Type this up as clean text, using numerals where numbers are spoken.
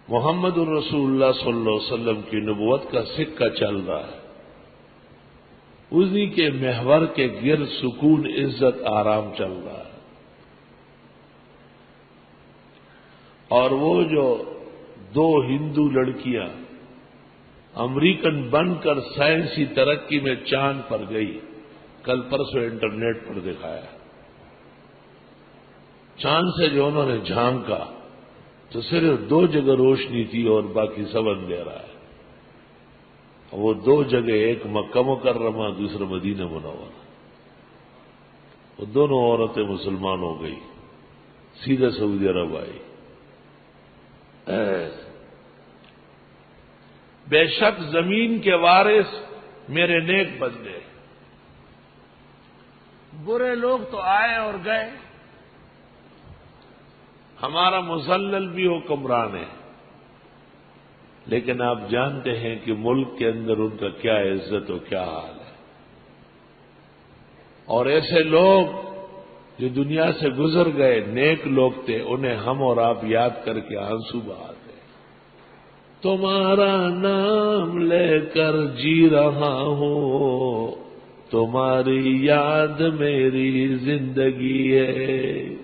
محمد الرسول اللہ صلی اللہ علیہ وسلم کی نبوت کا سکہ چل رہا ہے، اسی کے محور کے گرد سکون، عزت، آرام چل رہا ہے۔ اور وہ جو دو ہندو لڑکیاں امریکن بن کر سائنسی ترقی میں چاند پر گئی، کل پرسوں انٹرنیٹ پر دکھایا، چاند سے جو انہوں نے جھانکا تو صرف دو جگہ روشنی تھی اور باقی سب اندھیرا ہے۔ وہ دو جگہ، ایک مکہ مکرمہ، دوسرا مدینہ منورہ، وہ دونوں عورتیں مسلمان ہو گئی، سیدھا سعودی عرب آئی۔ بے شک زمین کے وارث میرے نیک بندے، برے لوگ تو آئے اور گئے، ہمارا مذلل بھی حکمران ہے، لیکن آپ جانتے ہیں کہ ملک کے اندر ان کا کیا عزت و کیا حال ہے۔ اور ایسے لوگ جو دنیا سے گزر گئے، نیک لوگ تھے، انہیں ہم اور آپ یاد کر کے آنسو بہاتے ہیں۔ تمہارا نام لے کر جی رہا ہوں، تمہاری یاد میری زندگی ہے۔